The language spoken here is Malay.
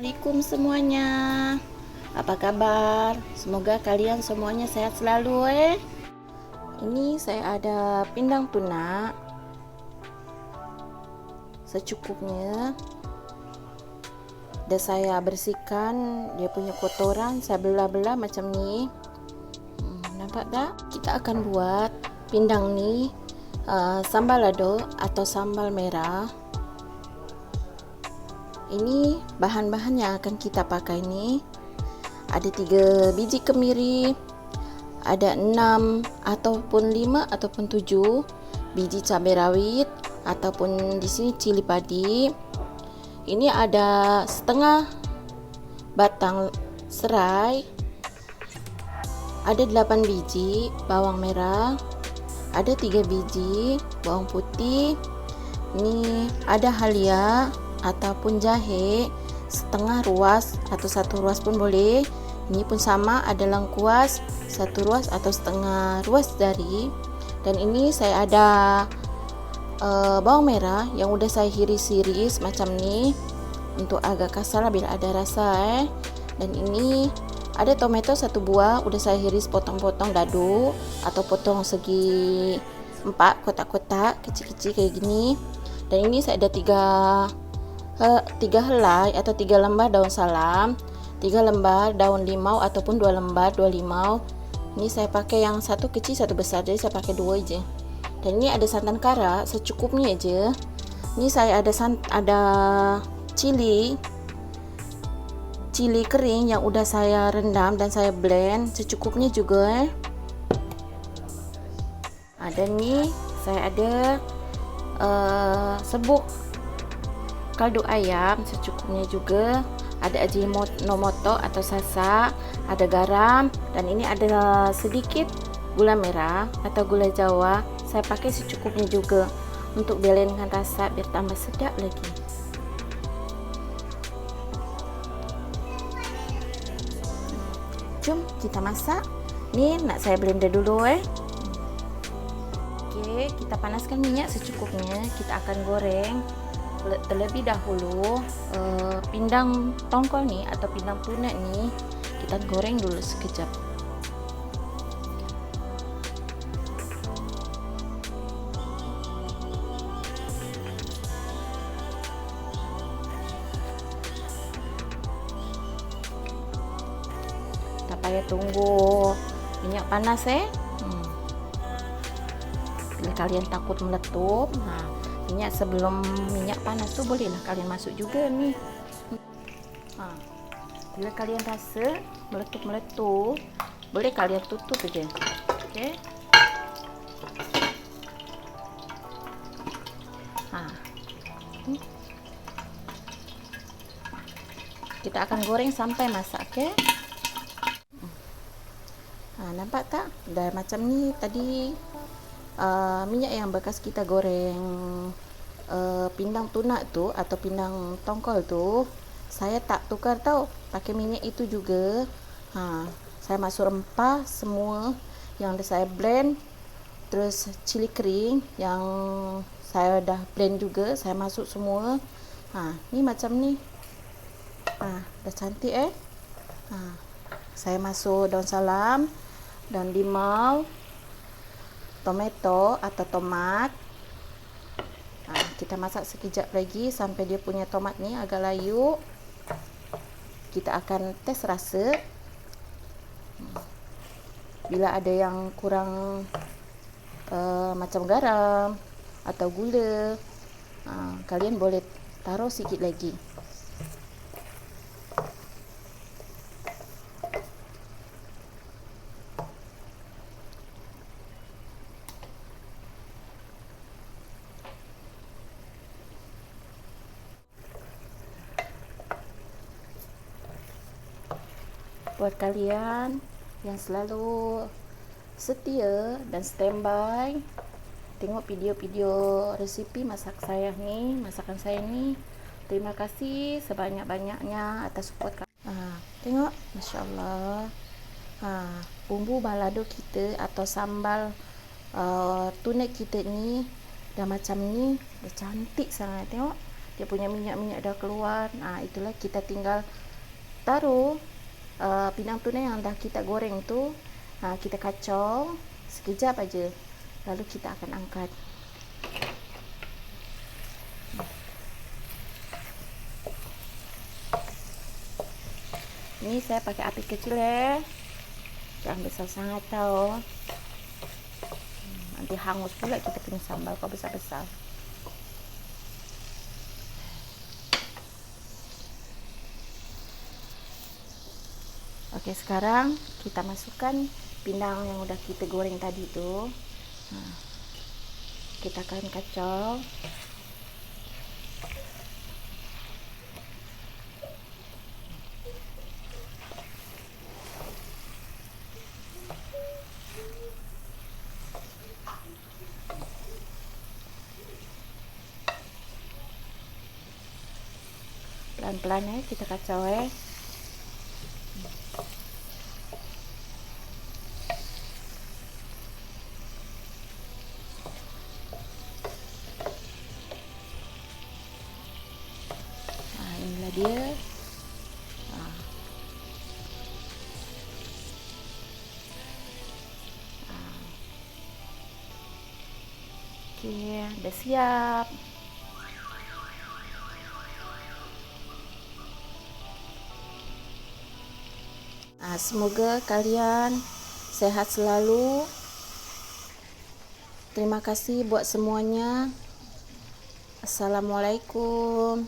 Assalamualaikum semuanya. Apa kabar? Semoga kalian semuanya sehat selalu Ini saya ada pindang tuna secukupnya. Dan saya bersihkan dia punya kotoran, saya belah-belah macam ni. Nampak tak? Kita akan buat pindang ni sambal lado atau sambal merah. Ini bahan-bahan yang akan kita pakai ni. Ada 3 biji kemiri, ada 6 ataupun 5 ataupun 7 biji cabai rawit ataupun di sini cili padi. Ini ada setengah batang serai, ada 8 biji bawang merah, ada 3 biji bawang putih. Ini ada halia ataupun jahe setengah ruas atau 1 ruas pun boleh. Ini pun sama, ada lengkuas 1 ruas atau setengah ruas jari. Dan ini saya ada bawang merah yang udah saya iris-iris macam ni untuk agak kasar bila ada rasa Dan ini ada tomato 1 buah, udah saya iris potong-potong dadu atau potong segi 4 kotak-kotak kecil-kecil kayak gini. Dan ini saya ada 3 helai atau 3 lembar daun salam, 3 lembar daun limau ataupun 2 lembar daun limau. Ini saya pakai yang 1 kecil 1 besar, jadi saya pakai 2 aja. Dan ini ada santan kara secukupnya aja. Ini saya ada cili kering yang udah saya rendam dan saya blend secukupnya juga Ada nih, saya ada sebuk kaldu ayam secukupnya juga. Ada ajinomoto atau sasa, ada garam, dan ini ada sedikit gula merah atau gula jawa. Saya pakai secukupnya juga untuk blendkan rasa biar tambah sedap lagi. Jom kita masak. Nih nak saya blender dulu Oke, kita panaskan minyak secukupnya. Kita akan goreng terlebih dahulu pindang tongkol nih atau pindang tuna nih. Kita goreng dulu sekejap. Tak payah tunggu minyak panas Bila kalian takut meletup, minyak sebelum minyak panas tuh bolehlah kalian masuk juga nih. Bila kalian rasa meletup, boleh kalian tutup aja. Oke. Kita akan goreng sampai masak, oke? Nampak tak? Dah macam ni tadi. Minyak yang bekas kita goreng pindang tuna tu atau pindang tongkol tu, saya tak tukar tau, pakai minyak itu juga. Saya masuk rempah semua yang dah saya blend, terus cili kering yang saya dah blend juga, saya masuk semua. Ni macam ni. Dah cantik Saya masuk daun salam, daun limau, tomato atau tomat. Kita masak sekejap lagi sampai dia punya tomat ni agak layu. Kita akan tes rasa. Bila ada yang kurang macam garam atau gula, kalian boleh taruh sikit lagi. Buat kalian yang selalu setia dan standby tengok video-video resipi masakan saya ni, terima kasih sebanyak-banyaknya atas support kalian. Tengok, Masya Allah. Bumbu balado kita atau sambal tuna kita ni dah macam ni, dah cantik sangat. Tengok, dia punya minyak dah keluar. Nah, itulah kita tinggal taruh pinang tuna yang dah kita goreng tu. Kita kacau sekejap aja, lalu kita akan angkat. Ini saya pakai api kecil ya, jangan besar sangat tau, nanti hangus pula kita punya sambal kalau besar-besar. Oke, sekarang kita masukkan pindang yang udah kita goreng tadi tu. Kita akan kacau. Pelan-pelan ya, kita kacau ya. Inilah dia. Oke, udah siap. Semoga kalian sehat selalu. Terima kasih buat semuanya. Assalamualaikum.